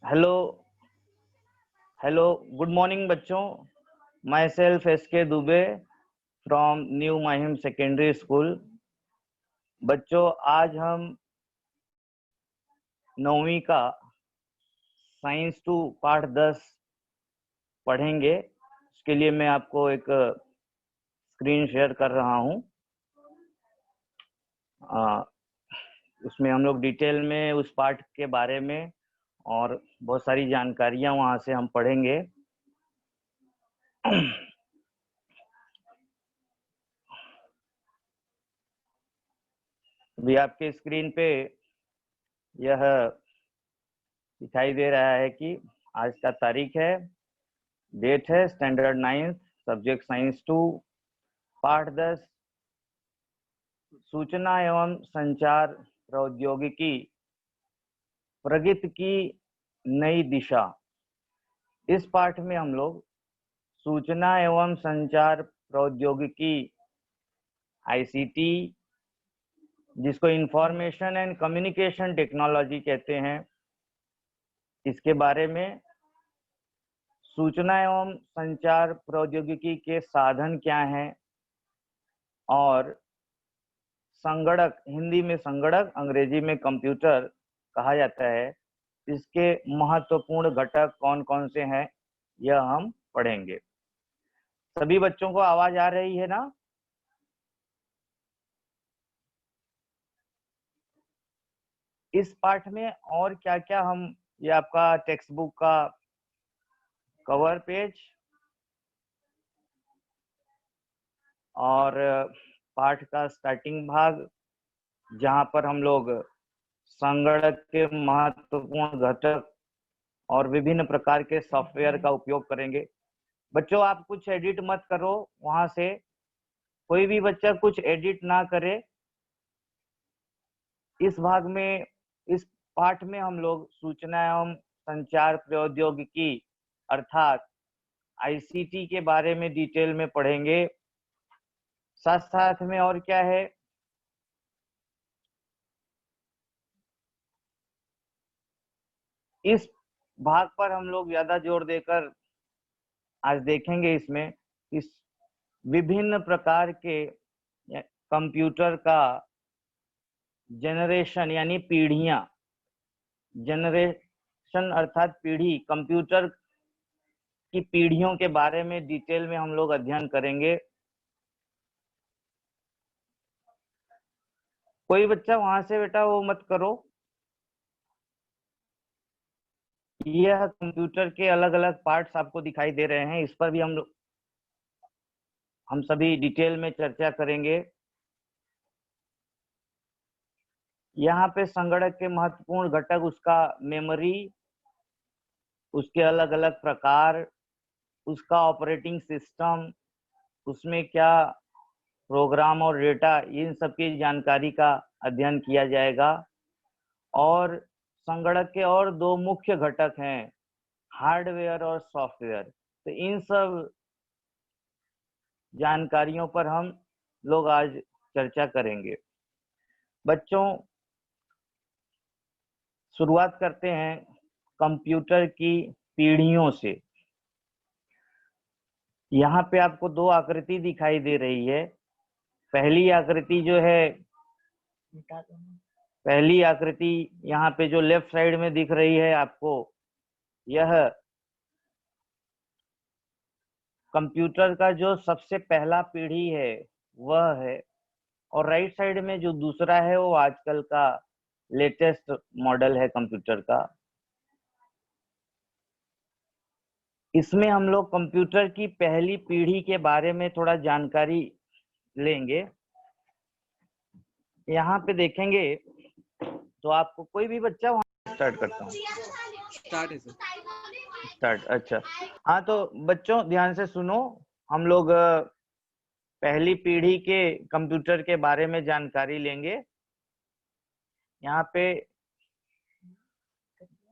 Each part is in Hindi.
हेलो हेलो गुड मॉर्निंग बच्चों। My self SK Dubey from new Mahim secondary school. बच्चों आज हम 9वीं का साइंस 2 पाठ 10 पढ़ेंगे। उसके लिए मैं आपको एक स्क्रीन शेयर कर रहा हूँ। उसमें हम लोग डिटेल में उस पाठ के बारे में और बहुत सारी जानकारियां वहाँ से हम पढ़ेंगे। अभी आपके स्क्रीन पे यह दिखाई दे रहा है कि आज का तारीख है, डेट है स्टैंडर्ड 9th, सब्जेक्ट साइंस 2, पाठ 10, सूचना एवं संचार प्रौद्योगिकी, प्रगति की नई दिशा। इस पाठ में हम लोग सूचना एवं संचार प्रौद्योगिकी ICT, जिसको इंफॉर्मेशन एंड कम्युनिकेशन टेक्नोलॉजी कहते हैं, इसके बारे में, सूचना एवं संचार प्रौद्योगिकी के साधन क्या हैं और संगणक, हिंदी में संगणक, अंग्रेजी में कंप्यूटर कहा जाता है, इसके महत्वपूर्ण घटक कौन कौन से हैं, यह हम पढ़ेंगे। सभी बच्चों को आवाज आ रही है ना? इस पाठ में और क्या क्या हम, ये आपका टेक्स्ट बुक का कवर पेज और पाठ का स्टार्टिंग भाग, जहां पर हम लोग संगणक के महत्वपूर्ण घटक और विभिन्न प्रकार के सॉफ्टवेयर का उपयोग करेंगे। बच्चों आप कुछ एडिट मत करो, वहां से कोई भी बच्चा कुछ एडिट ना करे। इस भाग में, इस पाठ में हम लोग सूचना एवं संचार प्रौद्योगिकी अर्थात ICT के बारे में डिटेल में पढ़ेंगे। साथ साथ में और क्या है, इस भाग पर हम लोग ज्यादा जोर देकर आज देखेंगे। इसमें इस विभिन्न प्रकार के कंप्यूटर का जनरेशन यानी पीढ़ियां, जनरेशन अर्थात पीढ़ी, कंप्यूटर की पीढ़ियों के बारे में डिटेल में हम लोग अध्ययन करेंगे। कोई बच्चा वहां से बेटा वो मत करो। यह कंप्यूटर के अलग अलग पार्ट्स आपको दिखाई दे रहे हैं, इस पर भी हम सभी डिटेल में चर्चा करेंगे। यहाँ पे संगणक के महत्वपूर्ण घटक, उसका मेमोरी, उसके अलग अलग प्रकार, उसका ऑपरेटिंग सिस्टम, उसमें क्या प्रोग्राम और डेटा, इन सब की जानकारी का अध्ययन किया जाएगा। और संगणक के और दो मुख्य घटक हैं, हार्डवेयर और सॉफ्टवेयर। तो इन सब जानकारियों पर हम लोग आज चर्चा करेंगे। बच्चों शुरुआत करते हैं कंप्यूटर की पीढ़ियों से। यहाँ पे आपको दो आकृति दिखाई दे रही है। पहली आकृति जो है, पहली आकृति यहाँ पे जो लेफ्ट साइड में दिख रही है आपको, यह कंप्यूटर का जो सबसे पहला पीढ़ी है वह है। और राइट साइड में जो दूसरा है वो आजकल का लेटेस्ट मॉडल है कंप्यूटर का। इसमें हम लोग कंप्यूटर की पहली पीढ़ी के बारे में थोड़ा जानकारी लेंगे। यहाँ पे देखेंगे तो आपको, कोई भी बच्चा, वहां स्टार्ट करता हूँ, स्टार्ट। अच्छा हाँ, तो बच्चों ध्यान से सुनो। हम लोग पहली पीढ़ी के कंप्यूटर के बारे में जानकारी लेंगे। यहाँ पे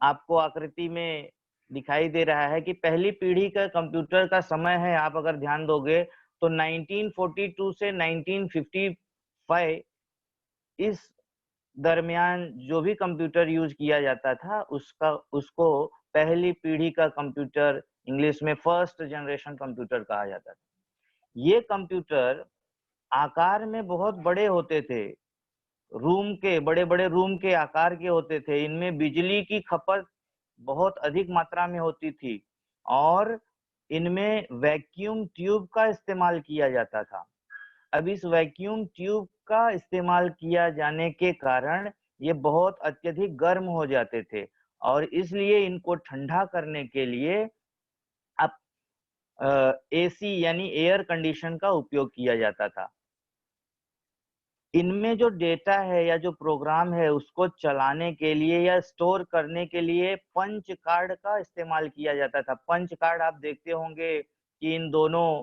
आपको आकृति में दिखाई दे रहा है कि पहली पीढ़ी का कंप्यूटर का समय है, आप अगर ध्यान दोगे तो 1942 से 1955, इस दरमियान जो भी कंप्यूटर यूज किया जाता था उसको पहली पीढ़ी का कंप्यूटर, इंग्लिश में फर्स्ट जनरेशन कंप्यूटर कहा जाता था। ये कंप्यूटर आकार में बहुत बड़े होते थे, बड़े-बड़े रूम के आकार के होते थे। इनमें बिजली की खपत बहुत अधिक मात्रा में होती थी और इनमें वैक्यूम ट्यूब का इस्तेमाल किया जाता था। अब इस वैक्यूम ट्यूब का इस्तेमाल किया जाने के कारण ये बहुत अत्यधिक गर्म हो जाते थे और इसलिए इनको ठंडा करने के लिए अब एसी यानी एयर कंडीशन का उपयोग किया जाता था। इनमें जो डेटा है या जो प्रोग्राम है उसको चलाने के लिए या स्टोर करने के लिए पंच कार्ड का इस्तेमाल किया जाता था। पंच कार्ड आप देखते होंगे कि इन दोनों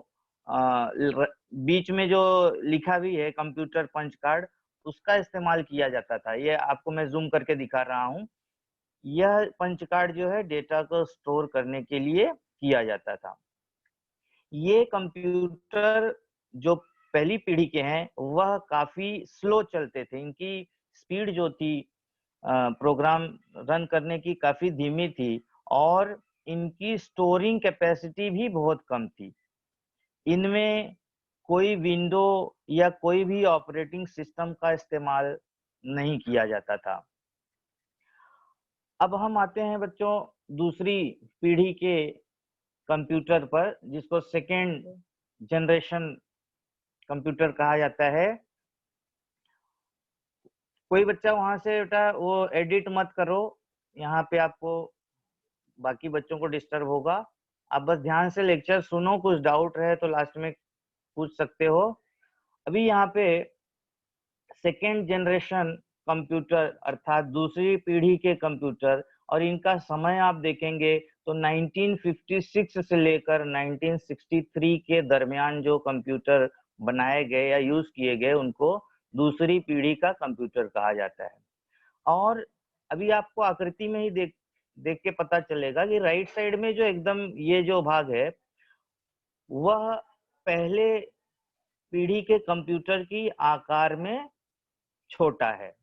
बीच में जो लिखा भी है कंप्यूटर पंच कार्ड, उसका इस्तेमाल किया जाता था। ये आपको मैं जूम करके दिखा रहा हूँ। यह पंच कार्ड जो है डेटा को स्टोर करने के लिए किया जाता था। ये कंप्यूटर जो पहली पीढ़ी के हैं वह काफी स्लो चलते थे। इनकी स्पीड जो थी प्रोग्राम रन करने की काफी धीमी थी और इनकी स्टोरिंग कैपेसिटी भी बहुत कम थी। इनमें कोई विंडो या कोई भी ऑपरेटिंग सिस्टम का इस्तेमाल नहीं किया जाता था। अब हम आते हैं बच्चों दूसरी पीढ़ी के कंप्यूटर पर, जिसको सेकेंड जनरेशन कंप्यूटर कहा जाता है। कोई बच्चा वहां से बेटा वो एडिट मत करो, यहाँ पे आपको बाकी बच्चों को डिस्टर्ब होगा। आप बस ध्यान से लेक्चर सुनो, कुछ डाउट रहे तो लास्ट में पूछ सकते हो। अभी यहाँ पे सेकेंड जनरेशन कंप्यूटर अर्थात दूसरी पीढ़ी के कंप्यूटर, और इनका समय आप देखेंगे तो 1956 से लेकर 1963 के दरमियान जो कंप्यूटर बनाए गए या यूज किए गए उनको दूसरी पीढ़ी का कंप्यूटर कहा जाता है। और अभी आपको आकृति में ही देख के पता चलेगा कि राइट साइड में जो एकदम ये जो भाग है वह पहले पीढ़ी के कंप्यूटर की आकार में छोटा है,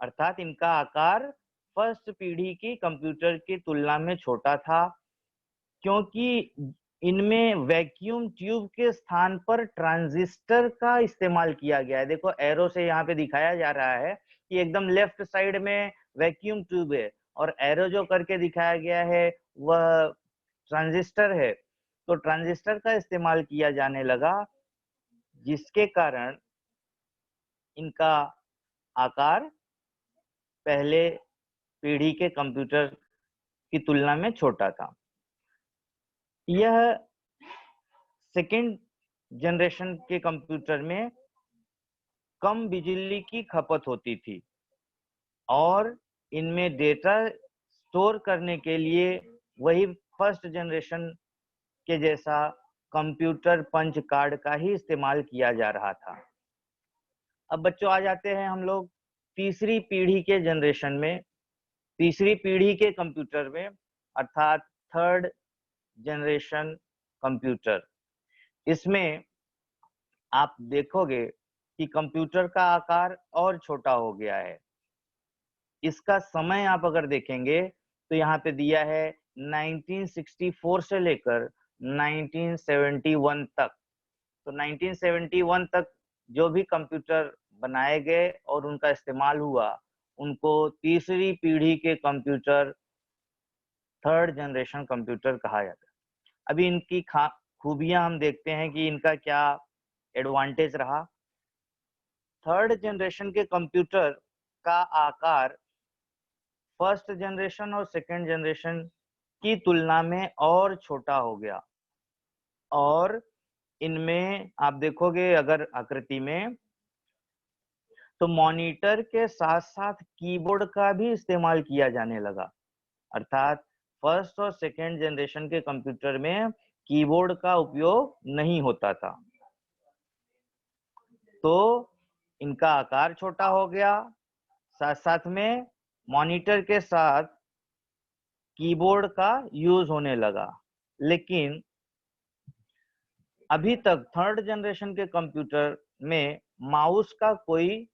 अर्थात इनका आकार फर्स्ट पीढ़ी की कंप्यूटर की तुलना में छोटा था, क्योंकि इनमें वैक्यूम ट्यूब के स्थान पर ट्रांजिस्टर का इस्तेमाल किया गया है। देखो एरो से यहाँ पे दिखाया जा रहा है कि एकदम लेफ्ट साइड में वैक्यूम ट्यूब है और एरो जो करके दिखाया गया है वह ट्रांजिस्टर है। तो ट्रांजिस्टर का इस्तेमाल किया जाने लगा, जिसके कारण इनका आकार पहले पीढ़ी के कंप्यूटर की तुलना में छोटा था। यह सेकेंड जनरेशन के कंप्यूटर में कम बिजली की खपत होती थी और इनमें डेटा स्टोर करने के लिए वही फर्स्ट जनरेशन के जैसा कंप्यूटर पंच कार्ड का ही इस्तेमाल किया जा रहा था। अब बच्चों आ जाते हैं हम लोग तीसरी पीढ़ी के जनरेशन में, तीसरी पीढ़ी के कंप्यूटर में, अर्थात थर्ड जनरेशन कंप्यूटर। इसमें आप देखोगे कि कंप्यूटर का आकार और छोटा हो गया है। इसका समय आप अगर देखेंगे तो यहाँ पे दिया है 1964 से लेकर 1971 तक। तो 1971 तक जो भी कंप्यूटर बनाए गए और उनका इस्तेमाल हुआ उनको तीसरी पीढ़ी के कंप्यूटर, थर्ड जनरेशन कंप्यूटर कहा जाता है। अभी इनकी खूबियां हम देखते हैं कि इनका क्या एडवांटेज रहा। थर्ड जनरेशन के कंप्यूटर का आकार फर्स्ट जनरेशन और सेकेंड जनरेशन की तुलना में और छोटा हो गया और इनमें आप देखोगे अगर आकृति में तो मॉनिटर के साथ साथ कीबोर्ड का भी इस्तेमाल किया जाने लगा, अर्थात फर्स्ट और सेकेंड जनरेशन के कंप्यूटर में कीबोर्ड का उपयोग नहीं होता था। तो इनका आकार छोटा हो गया, साथ साथ में मॉनिटर के साथ कीबोर्ड का यूज होने लगा। लेकिन अभी तक थर्ड जनरेशन के कंप्यूटर में माउस का कोई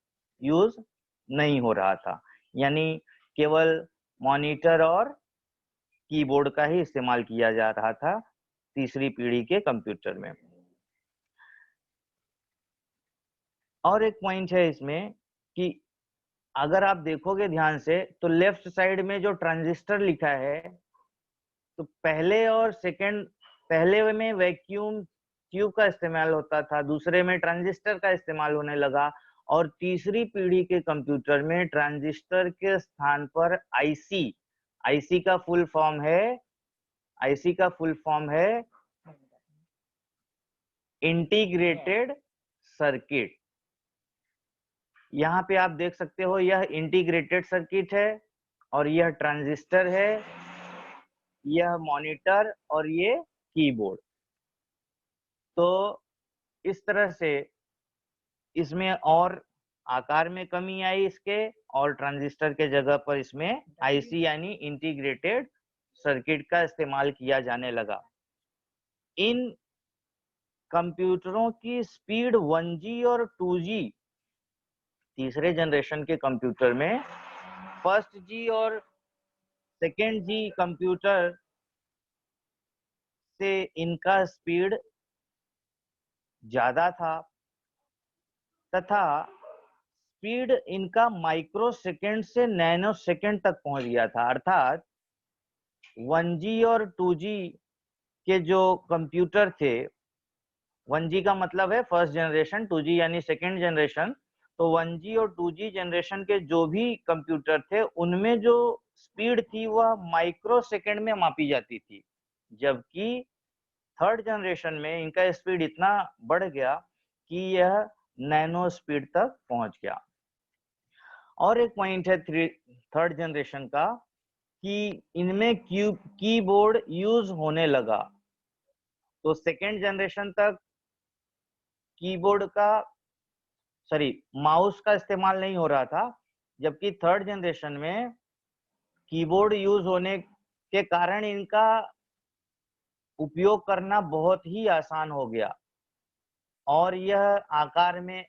यूज नहीं हो रहा था, यानी केवल मॉनिटर और कीबोर्ड का ही इस्तेमाल किया जा रहा था तीसरी पीढ़ी के कंप्यूटर में। और एक पॉइंट है इसमें कि अगर आप देखोगे ध्यान से तो लेफ्ट साइड में जो ट्रांजिस्टर लिखा है, तो पहले और सेकंड, पहले में वैक्यूम ट्यूब का इस्तेमाल होता था, दूसरे में ट्रांजिस्टर का इस्तेमाल होने लगा, और तीसरी पीढ़ी के कंप्यूटर में ट्रांजिस्टर के स्थान पर आईसी, आईसी का फुल फॉर्म है, आईसी का फुल फॉर्म है इंटीग्रेटेड सर्किट। यहाँ पे आप देख सकते हो यह इंटीग्रेटेड सर्किट है, और यह ट्रांजिस्टर है, यह मॉनिटर, और ये कीबोर्ड। तो इस तरह से इसमें और आकार में कमी आई इसके, और ट्रांजिस्टर के जगह पर इसमें आईसी यानी इंटीग्रेटेड सर्किट का इस्तेमाल किया जाने लगा। इन कंप्यूटरों की स्पीड 1G और 2G, तीसरे जनरेशन के कंप्यूटर में फर्स्ट जी और सेकेंड जी कंप्यूटर से इनका स्पीड ज्यादा था, तथा स्पीड इनका माइक्रो सेकेंड से नैनो सेकेंड तक पहुंच गया था। अर्थात 1G और 2G के जो कंप्यूटर थे, 1G का मतलब है फर्स्ट जनरेशन, 2G यानी सेकेंड जनरेशन, तो 1G और 2G जनरेशन के जो भी कंप्यूटर थे उनमें जो स्पीड थी वह माइक्रो सेकेंड में मापी जाती थी, जबकि थर्ड जनरेशन में इनका स्पीड इतना बढ़ गया कि यह नैनो स्पीड तक पहुंच गया। और एक पॉइंट है थर्ड जनरेशन का कि इनमें कीबोर्ड यूज होने लगा। तो सेकेंड जनरेशन तक कीबोर्ड का, सॉरी, माउस का इस्तेमाल नहीं हो रहा था, जबकि थर्ड जनरेशन में कीबोर्ड यूज होने के कारण इनका उपयोग करना बहुत ही आसान हो गया, और यह आकार में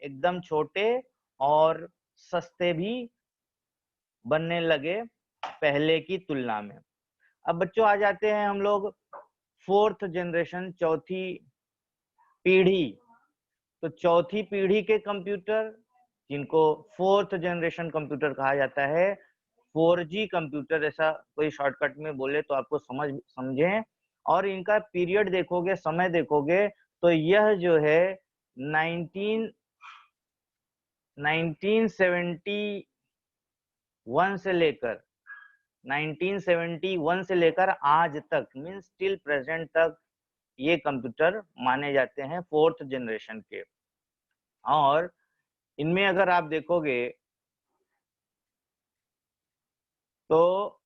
एकदम छोटे और सस्ते भी बनने लगे पहले की तुलना में। अब बच्चों आ जाते हैं हम लोग फोर्थ जनरेशन, चौथी पीढ़ी। तो चौथी पीढ़ी के कंप्यूटर, जिनको फोर्थ जनरेशन कंप्यूटर कहा जाता है, 4G कंप्यूटर, ऐसा कोई शॉर्टकट में बोले तो आपको समझें। और इनका पीरियड देखोगे, समय देखोगे, तो यह जो है 1971 से लेकर 1971 से लेकर आज तक, मीन्स टिल प्रेजेंट तक, ये कंप्यूटर माने जाते हैं फोर्थ जनरेशन के। और इनमें अगर आप देखोगे तो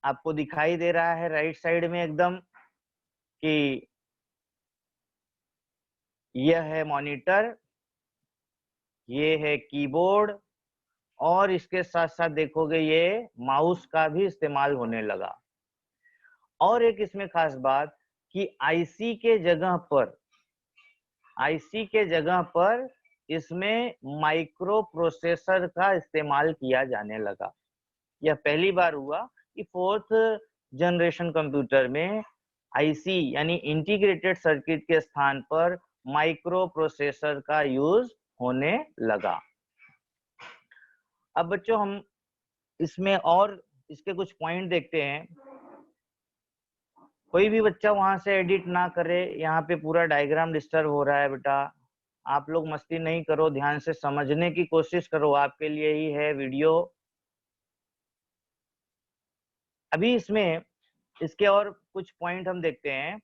आपको दिखाई दे रहा है राइट साइड में एकदम कि यह है मॉनिटर, ये है कीबोर्ड, और इसके साथ साथ देखोगे ये माउस का भी इस्तेमाल होने लगा। और एक इसमें खास बात कि आईसी के जगह पर इसमें माइक्रो प्रोसेसर का इस्तेमाल किया जाने लगा। यह पहली बार हुआ कि फोर्थ जनरेशन कंप्यूटर में आईसी यानी इंटीग्रेटेड सर्किट के स्थान पर माइक्रो प्रोसेसर का यूज होने लगा। अब बच्चों हम इसमें और इसके कुछ पॉइंट देखते हैं। कोई भी बच्चा वहां से एडिट ना करे, यहाँ पे पूरा डायग्राम डिस्टर्ब हो रहा है बेटा, आप लोग मस्ती नहीं करो, ध्यान से समझने की कोशिश करो, आपके लिए ही है वीडियो। अभी इसमें इसके और कुछ पॉइंट हम देखते हैं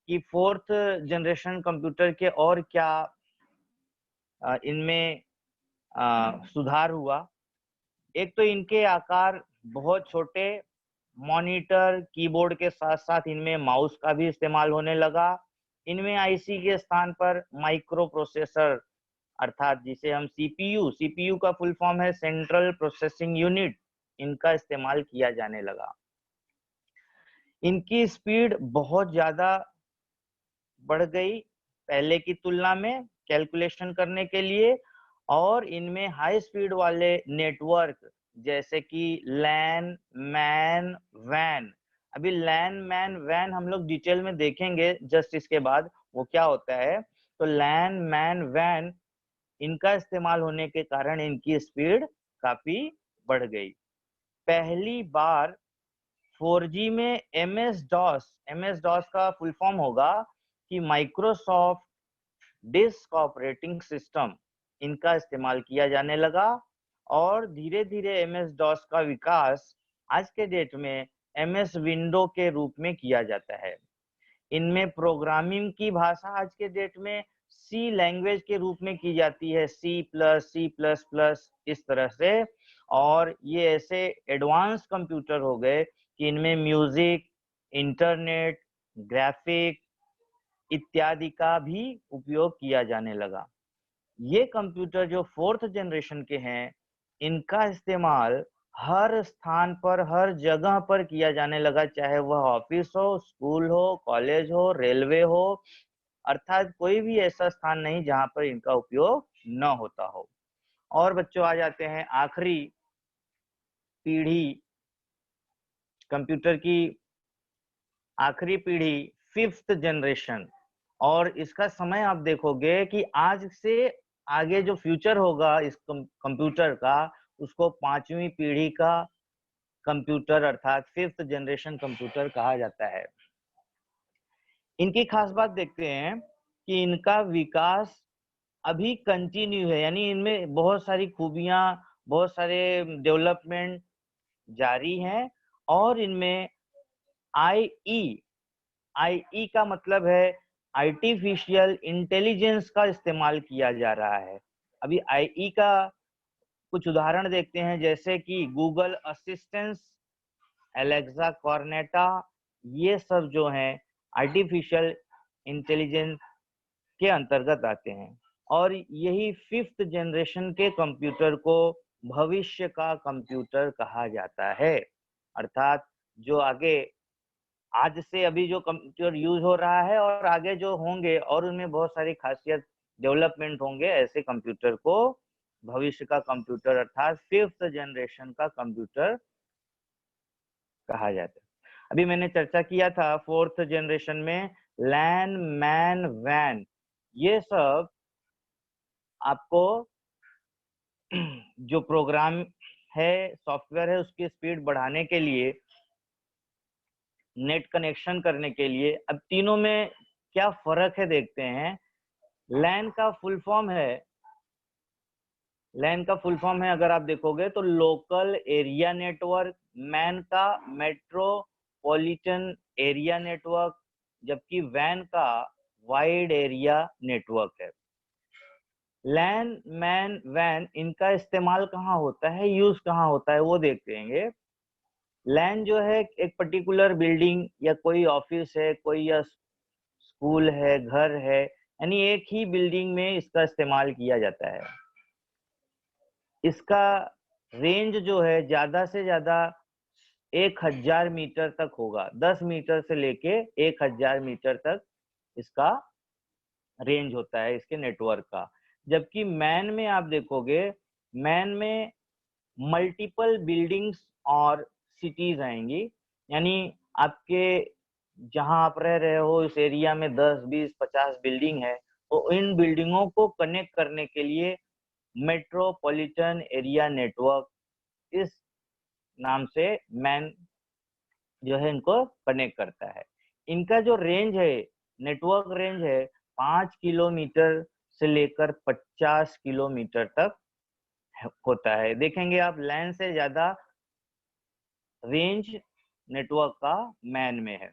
कि फोर्थ जनरेशन कंप्यूटर के और क्या इनमें सुधार हुआ। एक तो इनके आकार बहुत छोटे, मॉनिटर कीबोर्ड के साथ साथ इनमें माउस का भी इस्तेमाल होने लगा। इनमें आईसी के स्थान पर माइक्रो प्रोसेसर, अर्थात जिसे हम सीपीयू का फुल फॉर्म है सेंट्रल प्रोसेसिंग यूनिट, इनका इस्तेमाल किया जाने लगा। इनकी स्पीड बहुत ज्यादा बढ़ गई पहले की तुलना में कैलकुलेशन करने के लिए, और इनमें हाई स्पीड वाले नेटवर्क जैसे कि लैन, मैन, वैन। अभी लैन, मैन, वैन हम लोग डिटेल में देखेंगे जस्ट इसके बाद वो क्या होता है। तो लैन, मैन, वैन इनका इस्तेमाल होने के कारण इनकी स्पीड काफी बढ़ गई। पहली बार 4G में MS DOS का फुल फॉर्म होगा कि माइक्रोसॉफ्ट डिस्क ऑपरेटिंग सिस्टम, इनका इस्तेमाल किया जाने लगा और धीरे धीरे MS DOS का विकास आज के डेट में MS विंडो के रूप में किया जाता है। इनमें प्रोग्रामिंग की भाषा आज के डेट में सी लैंग्वेज के रूप में की जाती है, C++, इस तरह से। और ये ऐसे एडवांस कंप्यूटर हो गए कि इनमें म्यूजिक, इंटरनेट, ग्राफिक इत्यादि का भी उपयोग किया जाने लगा। ये कंप्यूटर जो 4th जनरेशन के हैं, इनका इस्तेमाल हर स्थान पर, हर जगह पर किया जाने लगा, चाहे वह ऑफिस हो, स्कूल हो, कॉलेज हो, रेलवे हो, अर्थात कोई भी ऐसा स्थान नहीं जहां पर इनका उपयोग न होता हो। और बच्चों आ जाते हैं आखिरी पीढ़ी, कंप्यूटर की आखिरी पीढ़ी 5th जनरेशन। और इसका समय आप देखोगे कि आज से आगे जो फ्यूचर होगा इस कंप्यूटर का, उसको 5वीं पीढ़ी का कंप्यूटर अर्थात 5th जनरेशन कंप्यूटर कहा जाता है। इनकी खास बात देखते हैं कि इनका विकास अभी कंटिन्यू है, यानी इनमें बहुत सारी खूबियां, बहुत सारे डेवलपमेंट जारी हैं। और इनमें आई का मतलब है आर्टिफिशियल इंटेलिजेंस का इस्तेमाल किया जा रहा है। अभी आई का कुछ उदाहरण देखते हैं, जैसे कि गूगल असिस्टेंस, एलेक्सा, कॉर्नेटा, ये सब जो हैं आर्टिफिशियल इंटेलिजेंस के अंतर्गत आते हैं। और यही 5th जनरेशन के कंप्यूटर को भविष्य का कंप्यूटर कहा जाता है। अर्थात जो आगे, आज से अभी जो कंप्यूटर यूज हो रहा है और आगे जो होंगे और उनमें बहुत सारी खासियत डेवलपमेंट होंगे, ऐसे कंप्यूटर को भविष्य का कंप्यूटर अर्थात 5th जनरेशन का कंप्यूटर कहा जाता है। अभी मैंने चर्चा किया था 4th जनरेशन में लैन, मैन, वैन, ये सब आपको जो प्रोग्राम है, सॉफ्टवेयर है, उसकी स्पीड बढ़ाने के लिए, नेट कनेक्शन करने के लिए। अब तीनों में क्या फर्क है देखते हैं। लैन का फुल फॉर्म है, लैन का फुल फॉर्म है अगर आप देखोगे तो लोकल एरिया नेटवर्क, मैन का मेट्रोपॉलिटन एरिया नेटवर्क, जबकि वैन का वाइड एरिया नेटवर्क है। लैन, मैन, वैन इनका इस्तेमाल कहाँ होता है, यूज कहाँ होता है, वो देखेंगे। लैन जो है एक पर्टिकुलर बिल्डिंग या कोई ऑफिस है, कोई या स्कूल है, घर है, यानी एक ही बिल्डिंग में इसका इस्तेमाल किया जाता है। इसका रेंज जो है ज्यादा से ज्यादा 1000 मीटर तक होगा, 10 मीटर से लेके 1000 मीटर तक इसका रेंज होता है इसके नेटवर्क का। जबकि मैन में आप देखोगे, मैन में मल्टीपल बिल्डिंग्स और सिटीज आएंगी, यानी आपके जहां आप रह रहे हो इस एरिया में 10, 20, 50 बिल्डिंग है, तो इन बिल्डिंगों को कनेक्ट करने के लिए मेट्रोपॉलिटन एरिया नेटवर्क, इस नाम से मैन जो है इनको कनेक्ट करता है। इनका जो रेंज है, नेटवर्क रेंज है 5 किलोमीटर से लेकर 50 किलोमीटर तक होता है। देखेंगे आप लैन से ज्यादा रेंज नेटवर्क का मैन में है।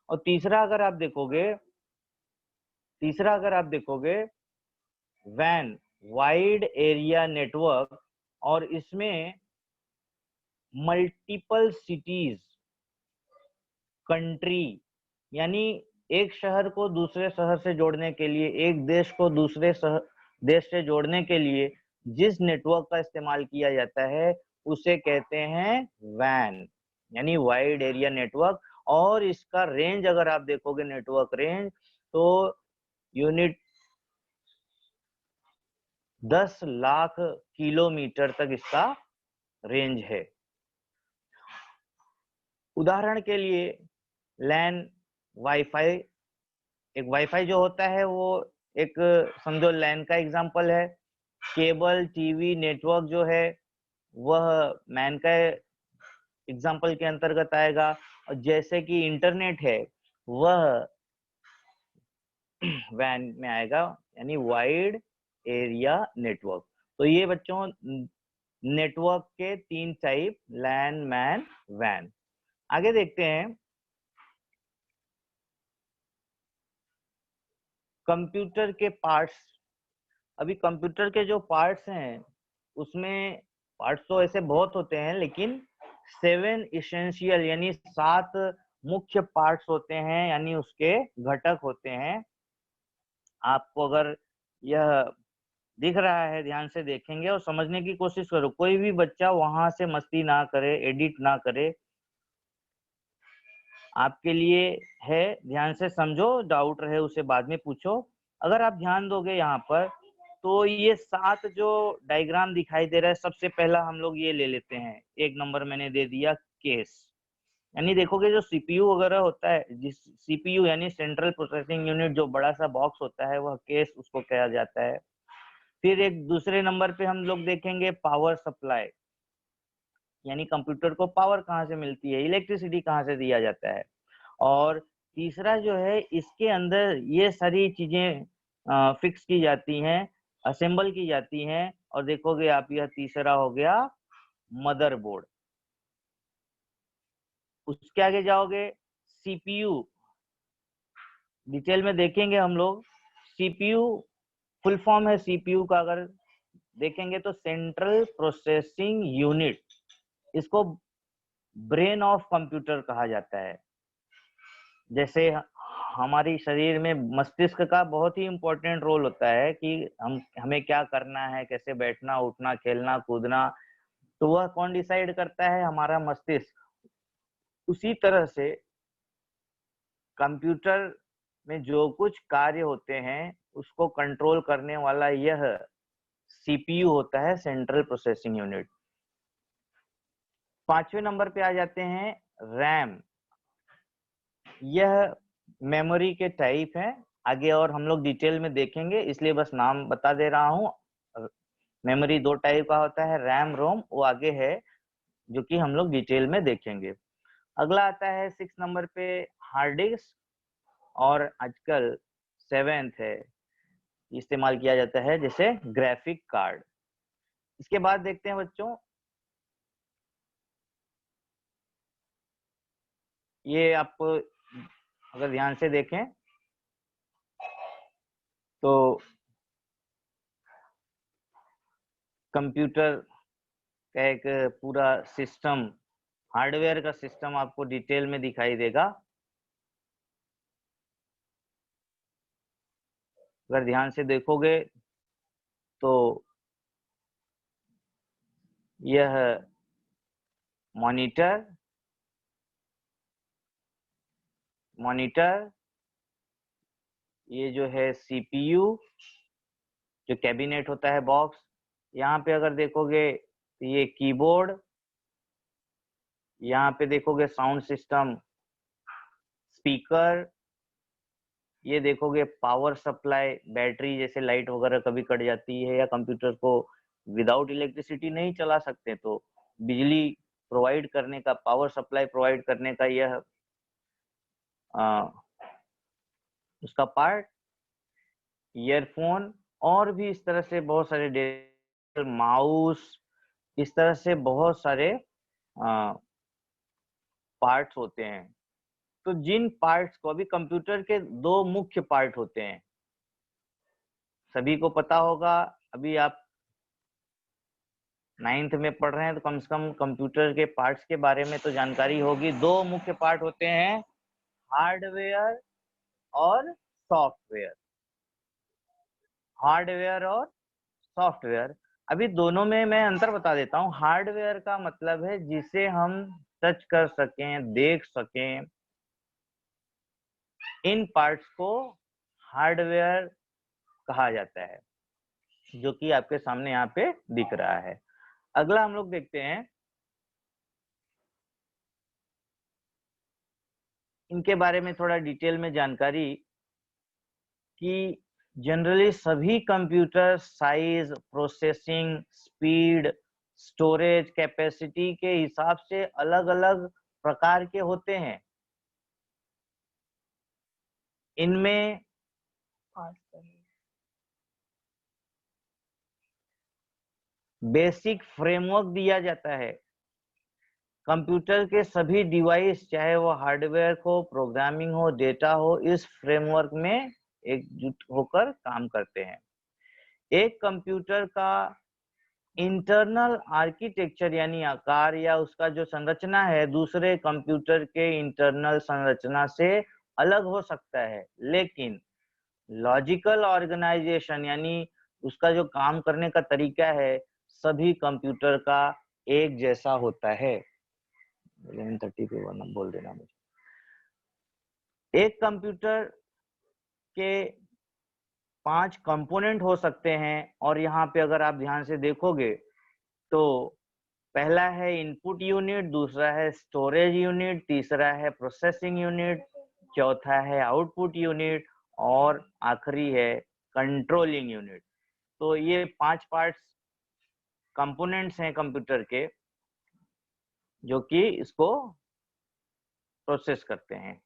और तीसरा अगर आप देखोगे वैन, वाइड एरिया नेटवर्क, और इसमें मल्टीपल सिटीज, कंट्री, यानी एक शहर को दूसरे शहर से जोड़ने के लिए, एक देश को दूसरे देश से जोड़ने के लिए जिस नेटवर्क का इस्तेमाल किया जाता है उसे कहते हैं वैन, यानी वाइड एरिया नेटवर्क। और इसका रेंज अगर आप देखोगे, नेटवर्क रेंज, तो यूनिट 10 लाख किलोमीटर तक इसका रेंज है। उदाहरण के लिए लैन वाईफाई, एक वाईफाई जो होता है वो एक समझो लैन का एग्जांपल है। केबल टीवी नेटवर्क जो है वह मैन का एग्जांपल के अंतर्गत आएगा, और जैसे कि इंटरनेट है वह वैन में आएगा, यानी वाइड एरिया नेटवर्क। तो ये बच्चों नेटवर्क के 3 टाइप, लैन मैन वैन। आगे देखते हैं कंप्यूटर के पार्ट्स। अभी कंप्यूटर के जो पार्ट्स हैं उसमें पार्ट्स तो ऐसे बहुत होते हैं, लेकिन 7 इसेंशियल यानी 7 मुख्य पार्ट्स होते हैं, यानी उसके घटक होते हैं। आपको अगर यह दिख रहा है, ध्यान से देखेंगे और समझने की कोशिश करो। कोई भी बच्चा वहां से मस्ती ना करे, एडिट ना करे, आपके लिए है, ध्यान से समझो, डाउट रहे उसे बाद में पूछो। अगर आप ध्यान दोगे यहाँ पर तो ये 7 जो डायग्राम दिखाई दे रहा है, सबसे पहला हम लोग ये ले लेते हैं, 1 नंबर मैंने दे दिया केस। यानी देखोगे जो सीपीयू वगैरह होता है, जिस सीपीयू यानी सेंट्रल प्रोसेसिंग यूनिट, जो बड़ा सा बॉक्स होता है वह केस उसको कहा जाता है। फिर एक दूसरे नंबर पे हम लोग देखेंगे पावर सप्लाई, यानी कंप्यूटर को पावर कहाँ से मिलती है, इलेक्ट्रिसिटी कहाँ से दिया जाता है। और तीसरा जो है, इसके अंदर ये सारी चीजें फिक्स की जाती हैं, असेंबल की जाती हैं। और देखोगे आप, यह तीसरा हो गया मदरबोर्ड। उसके आगे जाओगे सीपीयू, डिटेल में देखेंगे हम लोग। सीपीयू फुल फॉर्म है सीपीयू का, अगर देखेंगे तो सेंट्रल प्रोसेसिंग यूनिट, इसको ब्रेन ऑफ कंप्यूटर कहा जाता है। जैसे हमारी शरीर में मस्तिष्क का बहुत ही इंपॉर्टेंट रोल होता है कि हमें क्या करना है, कैसे बैठना उठना खेलना कूदना, तो वह कौन डिसाइड करता है, हमारा मस्तिष्क। उसी तरह से कंप्यूटर में जो कुछ कार्य होते हैं उसको कंट्रोल करने वाला यह सीपीयू होता है, सेंट्रल प्रोसेसिंग यूनिट। 5वें नंबर पे आ जाते हैं रैम। यह मेमोरी के टाइप है, आगे और हम लोग डिटेल में देखेंगे, इसलिए बस नाम बता दे रहा हूँ। मेमोरी 2 टाइप का होता है, रैम रोम, वो आगे है जो कि हम लोग डिटेल में देखेंगे। अगला आता है 6 नंबर पे हार्ड डिस्क, और आजकल 7th है, इस्तेमाल किया जाता है जैसे ग्राफिक कार्ड। इसके बाद देखते हैं बच्चों, ये आपको अगर ध्यान से देखें तो कंप्यूटर का एक पूरा सिस्टम, हार्डवेयर का सिस्टम आपको डिटेल में दिखाई देगा। अगर ध्यान से देखोगे तो यह मॉनिटर, ये जो है सीपीयू, जो कैबिनेट होता है बॉक्स, यहाँ पे अगर देखोगे तो ये कीबोर्ड, यहाँ पे देखोगे साउंड सिस्टम, स्पीकर, ये देखोगे पावर सप्लाई, बैटरी, जैसे लाइट वगैरह कभी कट जाती है या कंप्यूटर को विदाउट इलेक्ट्रिसिटी नहीं चला सकते, तो बिजली प्रोवाइड करने का, पावर सप्लाई प्रोवाइड करने का यह उसका पार्ट। ईयरफोन, और भी इस तरह से बहुत सारे, माउस, इस तरह से बहुत सारे पार्ट्स होते हैं। तो जिन पार्ट्स को, अभी कंप्यूटर के 2 मुख्य पार्ट होते हैं, सभी को पता होगा। अभी आप 9th में पढ़ रहे हैं तो कम से कम कंप्यूटर के पार्ट्स के बारे में तो जानकारी होगी। 2 मुख्य पार्ट होते हैं, हार्डवेयर और सॉफ्टवेयर। हार्डवेयर और सॉफ्टवेयर, अभी दोनों में मैं अंतर बता देता हूँ। हार्डवेयर का मतलब है जिसे हम टच कर सकें, देख सकें, इन पार्ट्स को हार्डवेयर कहा जाता है, जो कि आपके सामने यहाँ पे दिख रहा है। अगला हम लोग देखते हैं इनके बारे में थोड़ा डिटेल में जानकारी कि जनरली सभी computer size, processing speed, storage capacity के हिसाब से अलग अलग प्रकार के होते हैं। इनमें बेसिक फ्रेमवर्क दिया जाता है। कंप्यूटर के सभी डिवाइस, चाहे वो हार्डवेयर हो, प्रोग्रामिंग हो, डेटा हो, इस फ्रेमवर्क में एकजुट होकर काम करते हैं। एक कंप्यूटर का इंटरनल आर्किटेक्चर यानी आकार या उसका जो संरचना है दूसरे कंप्यूटर के इंटरनल संरचना से अलग हो सकता है, लेकिन लॉजिकल ऑर्गेनाइजेशन यानी उसका जो काम करने का तरीका है सभी कंप्यूटर का एक जैसा होता है। 11:30 पे वरना बोल देना मुझे। एक कंप्यूटर के 5 कंपोनेंट हो सकते हैं और यहाँ पे अगर आप ध्यान से देखोगे तो पहला है इनपुट यूनिट, दूसरा है स्टोरेज यूनिट, तीसरा है प्रोसेसिंग यूनिट, चौथा है आउटपुट यूनिट और आखिरी है कंट्रोलिंग यूनिट। तो ये 5 पार्ट्स कंपोनेंट्स हैं कंप्यूटर के जो कि इसको प्रोसेस करते हैं।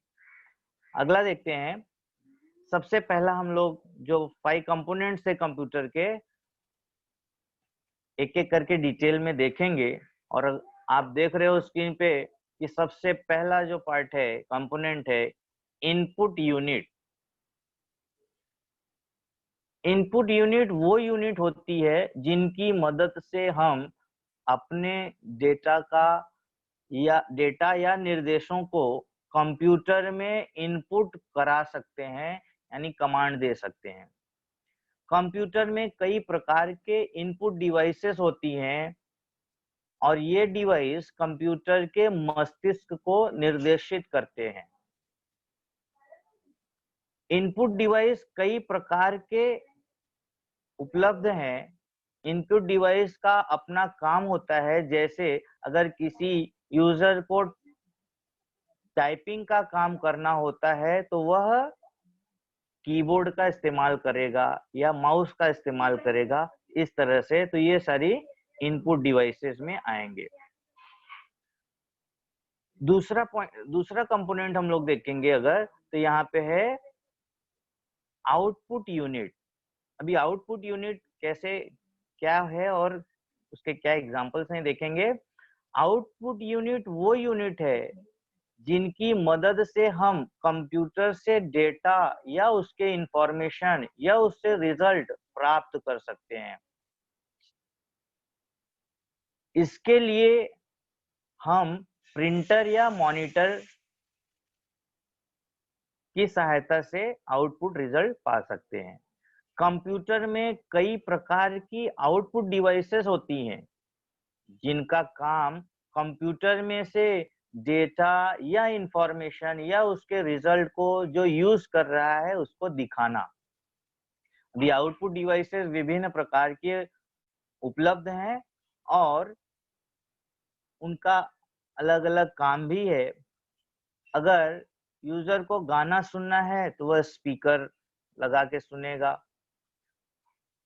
अगला देखते हैं। सबसे पहला हम लोग जो 5 कंपोनेंट्स है कंप्यूटर के एक एक करके डिटेल में देखेंगे। और आप देख रहे हो स्क्रीन पे कि सबसे पहला जो पार्ट है, कंपोनेंट है इनपुट यूनिट। इनपुट यूनिट वो यूनिट होती है जिनकी मदद से हम अपने डेटा या निर्देशों को कंप्यूटर में इनपुट करा सकते हैं, यानी कमांड दे सकते हैं। कंप्यूटर में कई प्रकार के इनपुट डिवाइसेस होती हैं और ये डिवाइस कंप्यूटर के मस्तिष्क को निर्देशित करते हैं। इनपुट डिवाइस कई प्रकार के उपलब्ध हैं। इनपुट डिवाइस का अपना काम होता है, जैसे अगर किसी यूजर को टाइपिंग का काम करना होता है तो वह कीबोर्ड का इस्तेमाल करेगा या माउस का इस्तेमाल करेगा, इस तरह से। तो ये सारी इनपुट डिवाइसेस में आएंगे। दूसरा कंपोनेंट हम लोग देखेंगे अगर, तो यहाँ पे है आउटपुट यूनिट। अभी आउटपुट यूनिट कैसे क्या है और उसके क्या एग्जांपल्स हैं देखेंगे। आउटपुट यूनिट वो यूनिट है जिनकी मदद से हम कंप्यूटर से डेटा या उसके इंफॉर्मेशन या उससे रिजल्ट प्राप्त कर सकते हैं। इसके लिए हम प्रिंटर या मॉनिटर की सहायता से आउटपुट रिजल्ट पा सकते हैं। कंप्यूटर में कई प्रकार की आउटपुट डिवाइसेस होती हैं जिनका काम कंप्यूटर में से डेटा या इंफॉर्मेशन या उसके रिजल्ट को जो यूज कर रहा है उसको दिखाना। दी आउटपुट डिवाइसेस विभिन्न प्रकार के उपलब्ध हैं और उनका अलग अलग काम भी है। अगर यूजर को गाना सुनना है तो वह स्पीकर लगा के सुनेगा,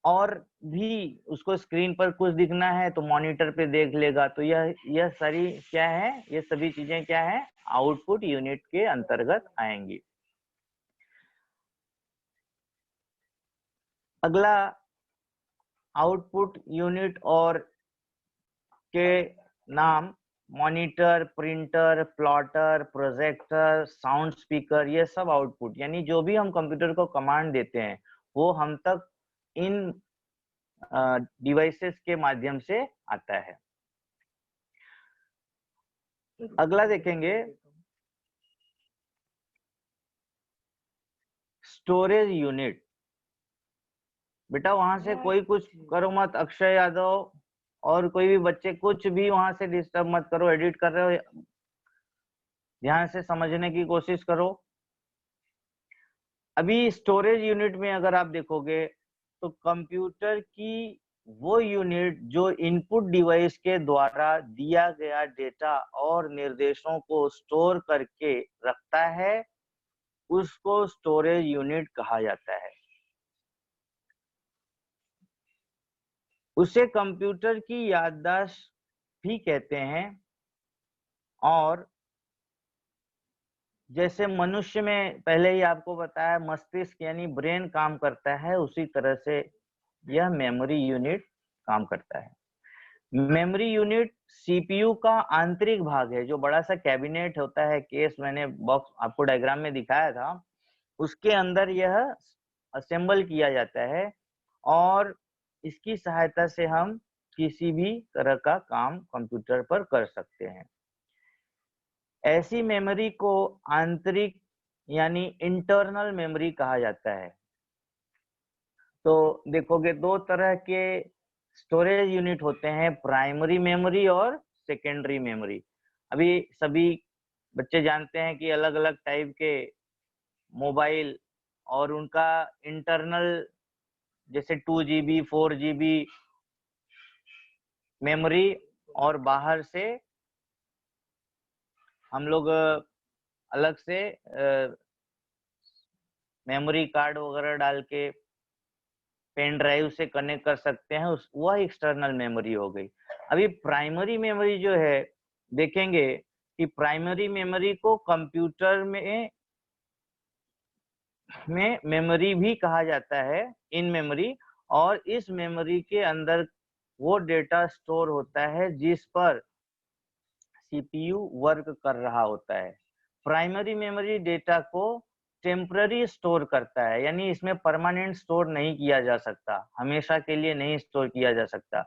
और भी उसको स्क्रीन पर कुछ दिखना है तो मॉनिटर पे देख लेगा। तो यह सारी क्या है, ये सभी चीजें क्या है, आउटपुट यूनिट के अंतर्गत आएंगी। अगला आउटपुट यूनिट और के नाम monitor, printer, plotter, projector, sound speaker, ये सब आउटपुट यानी जो भी हम कंप्यूटर को कमांड देते हैं वो हम तक इन डिवाइसेस के माध्यम से आता है। अगला देखेंगे स्टोरेज यूनिट। बेटा वहां से कोई कुछ करो मत, अक्षय यादव और कोई भी बच्चे कुछ भी वहां से डिस्टर्ब मत करो। एडिट कर रहे हो, ध्यान से समझने की कोशिश करो। अभी स्टोरेज यूनिट में अगर आप देखोगे तो कंप्यूटर की वो यूनिट जो इनपुट डिवाइस के द्वारा दिया गया डेटा और निर्देशों को स्टोर करके रखता है, उसको स्टोरेज यूनिट कहा जाता है। उसे कंप्यूटर की याददाश्त भी कहते हैं। और जैसे मनुष्य में पहले ही आपको बताया मस्तिष्क यानी ब्रेन काम करता है, उसी तरह से यह मेमोरी यूनिट काम करता है। मेमोरी यूनिट सीपीयू का आंतरिक भाग है, जो बड़ा सा कैबिनेट होता है, केस मैंने बॉक्स आपको डायग्राम में दिखाया था, उसके अंदर यह असेंबल किया जाता है और इसकी सहायता से हम किसी भी तरह का काम कंप्यूटर पर कर सकते हैं। ऐसी मेमोरी को आंतरिक यानी इंटरनल मेमोरी कहा जाता है। तो देखोगे दो तरह के स्टोरेज यूनिट होते हैं, प्राइमरी मेमोरी और सेकेंडरी मेमोरी। अभी सभी बच्चे जानते हैं कि अलग अलग टाइप के मोबाइल और उनका इंटरनल जैसे 2 GB 4 GB मेमोरी, और बाहर से हम लोग अलग से मेमोरी कार्ड वगैरह डाल के पेन ड्राइव से कनेक्ट कर सकते हैं, वह एक्सटर्नल मेमोरी हो गई। अभी प्राइमरी मेमोरी जो है, देखेंगे कि प्राइमरी मेमोरी को कंप्यूटर में मेमोरी भी कहा जाता है, इन मेमोरी। और इस मेमोरी के अंदर वो डेटा स्टोर होता है जिस पर सीपीयू वर्क कर रहा होता है। प्राइमरी मेमोरी डेटा को टेम्पररी स्टोर करता है, यानी इसमें परमानेंट स्टोर नहीं किया जा सकता, हमेशा के लिए नहीं स्टोर किया जा सकता।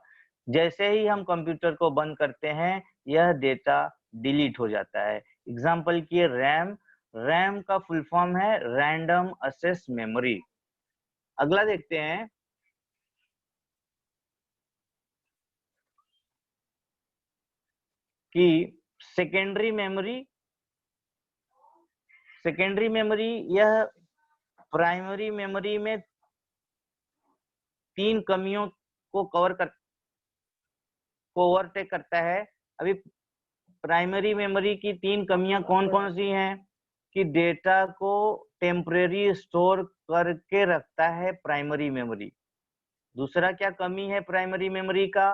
जैसे ही हम कंप्यूटर को बंद करते हैं, यह डेटा डिलीट हो जाता है। एग्जाम्पल की रैम, रैम का फुल फॉर्म है रैंडम एक्सेस मेमोरी। अगला देखते हैं, कि सेकेंडरी मेमोरी। सेकेंडरी मेमोरी यह प्राइमरी मेमोरी में 3 कमियों को ओवरटेक करता है। अभी प्राइमरी मेमोरी की 3 कमियां कौन कौन सी हैं? कि डेटा को टेम्परेरी स्टोर करके रखता है प्राइमरी मेमोरी। दूसरा क्या कमी है प्राइमरी मेमोरी का?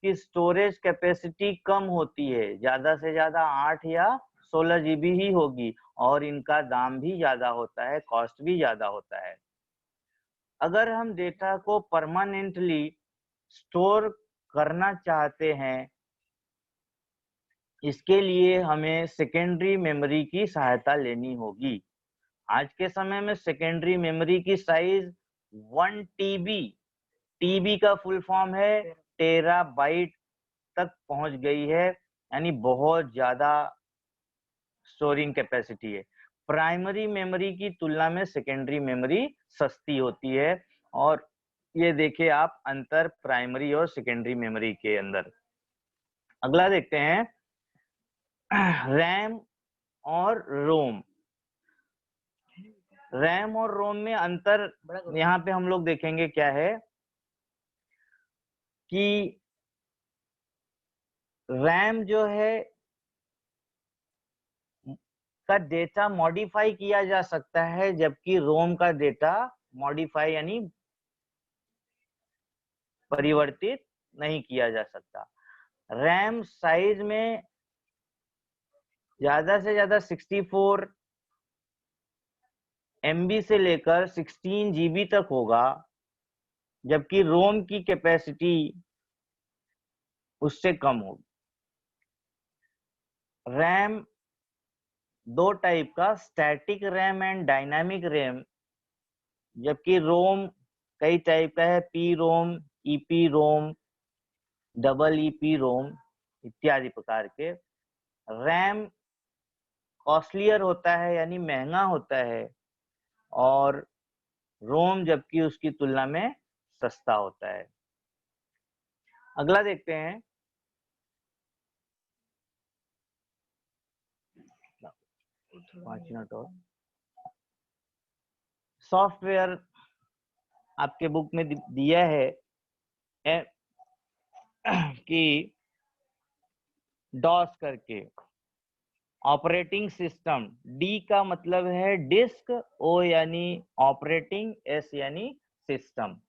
कि स्टोरेज कैपेसिटी कम होती है, ज्यादा से ज्यादा 8 या 16 GB ही होगी, और इनका दाम भी ज्यादा होता है, कॉस्ट भी ज्यादा होता है। अगर हम डेटा को परमानेंटली स्टोर करना चाहते हैं, इसके लिए हमें सेकेंडरी मेमोरी की सहायता लेनी होगी। आज के समय में सेकेंडरी मेमोरी की साइज 1 TB, टीबी का फुल फॉर्म है टेराबाइट, तक पहुंच गई है, यानी बहुत ज्यादा स्टोरिंग कैपेसिटी है। प्राइमरी मेमोरी की तुलना में सेकेंडरी मेमोरी सस्ती होती है। और ये देखिए आप अंतर प्राइमरी और सेकेंडरी मेमोरी के अंदर। अगला देखते हैं, रैम और रोम। रैम और रोम में अंतर यहाँ पे हम लोग देखेंगे क्या है, कि रैम जो है का डेटा मॉडिफाई किया जा सकता है, जबकि रोम का डेटा मॉडिफाई यानी परिवर्तित नहीं किया जा सकता। रैम साइज में ज्यादा से ज्यादा 64 MB से लेकर 16 GB तक होगा, जबकि रोम की कैपेसिटी उससे कम होगी। रैम दो टाइप का, static RAM and dynamic RAM, जबकि रोम कई टाइप का है, पी रोम, ईपी रोम, डबल ईपी रोम इत्यादि प्रकार के। रैम कॉस्टलियर होता है यानी महंगा होता है, और रोम जबकि उसकी तुलना में सस्ता होता है। अगला देखते हैं, 5 मिनट और। सॉफ्टवेयर आपके बुक में दिया है कि डॉस करके ऑपरेटिंग सिस्टम, डी का मतलब है डिस्क, ओ यानी ऑपरेटिंग, एस यानी सिस्टम।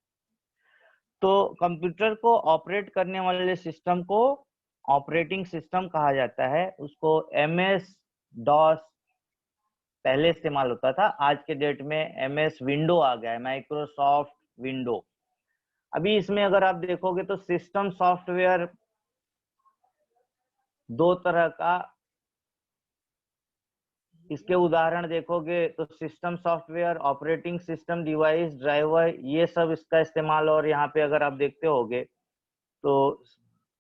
तो कंप्यूटर को ऑपरेट करने वाले सिस्टम को ऑपरेटिंग सिस्टम कहा जाता है। उसको एमएस डॉस पहले इस्तेमाल होता था, आज के डेट में एमएस विंडो आ गया है, माइक्रोसॉफ्ट विंडो। अभी इसमें अगर आप देखोगे तो सिस्टम सॉफ्टवेयर दो तरह का, इसके उदाहरण देखोगे तो system software, operating system, device, driver, ये सब इसका इस्तेमाल। और यहाँ पे अगर आप देखते होगे तो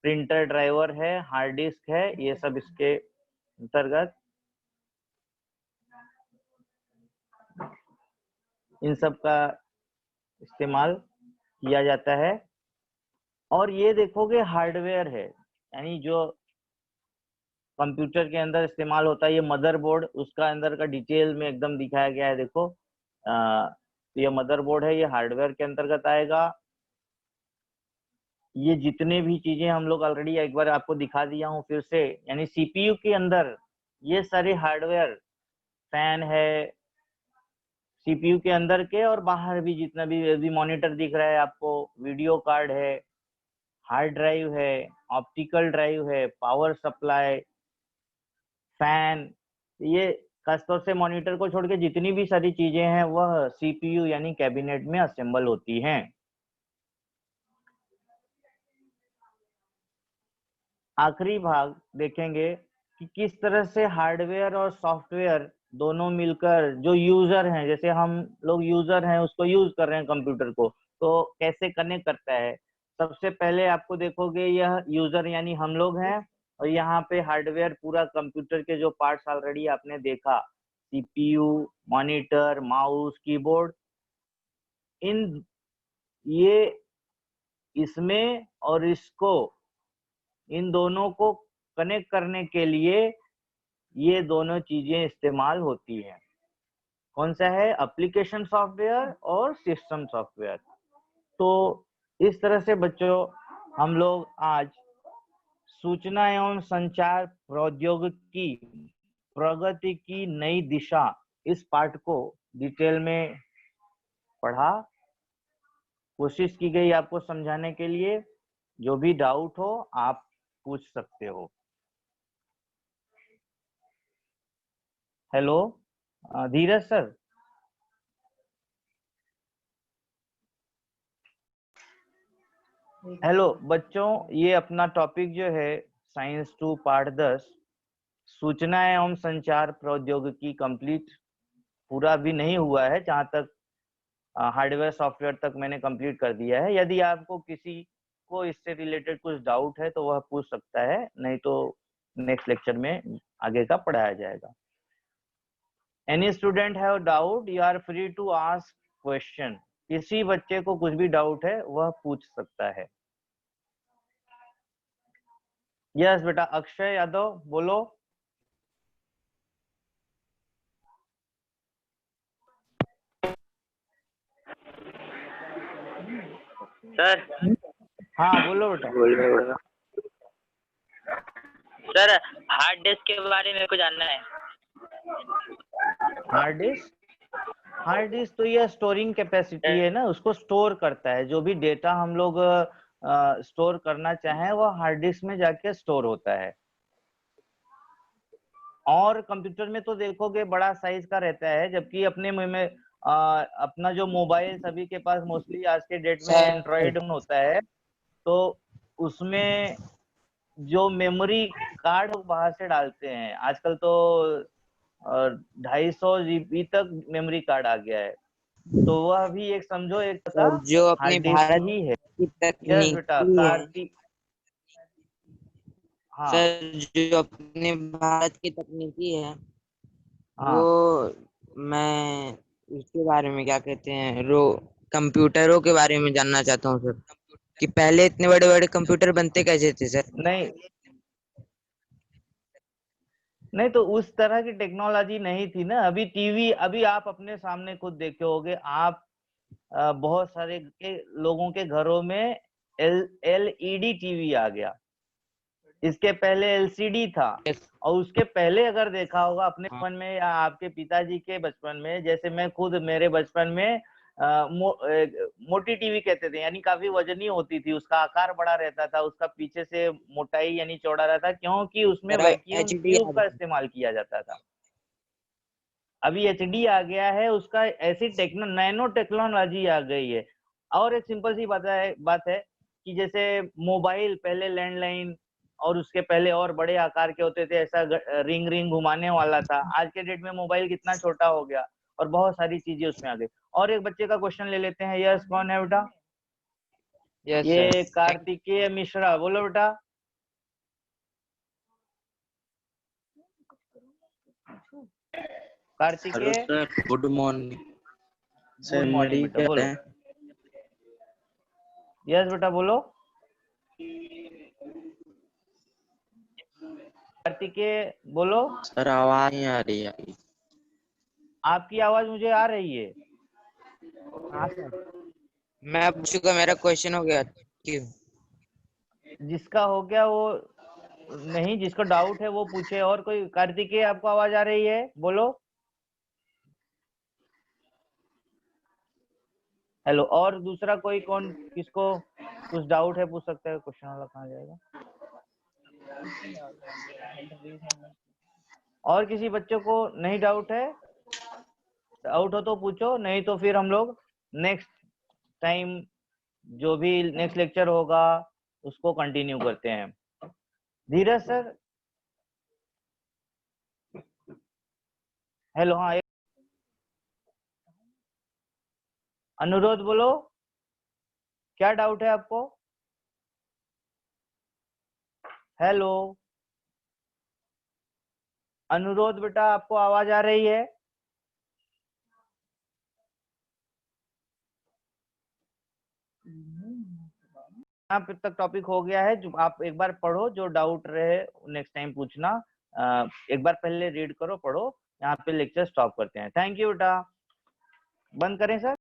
प्रिंटर ड्राइवर है, हार्ड डिस्क है, ये सब इसके अंतर्गत इन सब का इस्तेमाल किया जाता है। और ये देखोगे हार्डवेयर है, यानी जो कंप्यूटर के अंदर इस्तेमाल होता है, ये मदरबोर्ड, उसका अंदर का डिटेल में एकदम दिखाया गया है। देखो तो ये मदरबोर्ड है, ये हार्डवेयर के अंतर्गत आएगा। ये जितने भी चीजें हम लोग ऑलरेडी एक बार आपको दिखा दिया हूँ फिर से, यानी सीपीयू के अंदर ये सारे हार्डवेयर, फैन है सीपीयू के अंदर के, और बाहर भी जितना भी मॉनिटर दिख रहा है आपको, वीडियो कार्ड है, हार्ड ड्राइव है, ऑप्टिकल ड्राइव है, पावर सप्लाई, फैन, ये खासतौर से मॉनिटर को छोड़ के जितनी भी सारी चीजें हैं वह सीपीयू यानी कैबिनेट में असेंबल होती हैं। आखिरी भाग देखेंगे कि किस तरह से हार्डवेयर और सॉफ्टवेयर दोनों मिलकर, जो यूजर हैं, जैसे हम लोग यूजर हैं, उसको यूज कर रहे हैं कंप्यूटर को, तो कैसे कनेक्ट करता है। सबसे पहले आपको देखोगे यह यूजर यानी हम लोग हैं, और यहाँ पे हार्डवेयर पूरा कंप्यूटर के जो पार्ट्स ऑलरेडी आपने देखा, सीपीयू, मॉनिटर, माउस, कीबोर्ड, इन ये इसमें और इसको, इन दोनों को कनेक्ट करने के लिए ये दोनों चीजें इस्तेमाल होती हैं। कौन सा है? एप्लीकेशन सॉफ्टवेयर और सिस्टम सॉफ्टवेयर। तो इस तरह से बच्चों हम लोग आज सूचना एवं संचार प्रौद्योगिकी प्रगति की नई दिशा, इस पार्ट को डिटेल में पढ़ा। कोशिश की गई आपको समझाने के लिए। जो भी डाउट हो आप पूछ सकते हो। हेलो धीरज सर। हेलो बच्चों, ये अपना टॉपिक जो है साइंस 2 पार्ट 10 सूचना एवं संचार प्रौद्योगिकी कंप्लीट पूरा भी नहीं हुआ है। जहां तक हार्डवेयर सॉफ्टवेयर तक मैंने कंप्लीट कर दिया है। यदि आपको किसी को इससे रिलेटेड कुछ डाउट है तो वह पूछ सकता है, नहीं तो नेक्स्ट लेक्चर में आगे का पढ़ाया जाएगा। Any student have doubt, you are free to ask question. किसी बच्चे को कुछ भी डाउट है वह पूछ सकता है। यस बेटा, अक्षय यादव बोलो। सर। हाँ बोलो बेटा। सर हार्ड डिस्क के बारे में कुछ जानना है। हार्ड डिस्क तो यह स्टोरिंग कैपेसिटी है ना, उसको स्टोर करता है। जो भी डेटा हम लोग स्टोर करना चाहें वह हार्ड डिस्क में जाके स्टोर होता है। और कंप्यूटर में तो देखोगे बड़ा साइज का रहता है, जबकि अपने में अपना जो मोबाइल सभी के पास मोस्टली आज के डेट में एंड्रॉइड होता है, तो उसमें जो मेमोरी कार्ड बाहर से डालते हैं आजकल, तो 250 जीबी तक मेमोरी कार्ड आ गया है। तो वह भी एक समझो एक सर जो अपने हार्ड डिस्क भारत ही है। की यस बेटा तकनीकी है, कार्तिक। हाँ सर जो अपने भारत की तकनीकी है हाँ। वो, मैं उसके बारे में क्या कहते हैं, कंप्यूटरों के बारे में जानना चाहता हूँ सर, कि पहले इतने बड़े बड़े कंप्यूटर बनते कैसे थे सर? नहीं नहीं, तो उस तरह की टेक्नोलॉजी नहीं थी ना। अभी टीवी, अभी आप अपने सामने खुद देखे होगे, आप बहुत सारे लोगों के घरों में एलईडी टीवी आ गया, इसके पहले एलसीडी था, और उसके पहले अगर देखा होगा अपने बचपन में या आपके पिताजी के बचपन में, जैसे मैं खुद मेरे बचपन में मोटी टीवी कहते थे, यानी काफी वजनी होती थी, उसका आकार बड़ा रहता था, उसका पीछे से मोटाई यानी चौड़ा रहता, क्योंकि उसमें वैक्यूम ट्यूब का इस्तेमाल किया जाता था। अभी एचडी आ गया है, उसका ऐसी नैनो टेक्नोलॉजी आ गई है। और एक सिंपल सी बात है कि जैसे मोबाइल पहले लैंडलाइन और उसके पहले और बड़े आकार के होते थे, ऐसा रिंग रिंग घुमाने वाला था। आज के डेट में मोबाइल कितना छोटा हो गया और बहुत सारी चीजें उसमें आ गई। और एक बच्चे का क्वेश्चन ले लेते हैं। यस, कौन है बेटा? ये कार्तिकेय मिश्रा, बोलो बेटा। Kartikeya, sir good morning sir. Good morning बेटा, बोलो। यस बेटा, बोलो। कार्तिकेय बोलो। सर आवाज नहीं आ रही है। आपकी आवाज मुझे आ रही है। हाँ सर, मैं पूछूंगा, मेरा क्वेश्चन हो गया। क्यों? जिसका हो गया वो नहीं, जिसको डाउट है वो पूछे। और कोई? कार्तिकेय, आपको आवाज आ रही है? बोलो। हेलो। और दूसरा कोई, कौन, किसको कुछ डाउट है पूछ सकता है। क्वेश्चन वाला कहाँ जाएगा? और किसी बच्चों को नहीं डाउट है? डाउट हो तो पूछो, नहीं तो फिर हम लोग नेक्स्ट टाइम जो भी नेक्स्ट लेक्चर होगा उसको कंटिन्यू करते हैं। धीरज सर, हेलो। हाँ, अनुरोध बोलो, क्या डाउट है आपको? हेलो अनुरोध बेटा, आपको आवाज आ रही है? यहाँ तक टॉपिक हो गया है। जो आप एक बार पढ़ो, जो डाउट रहे नेक्स्ट टाइम पूछना। एक बार पहले रीड करो, पढ़ो। यहाँ पे लेक्चर स्टॉप करते हैं। थैंक यू बेटा। बंद करें सर?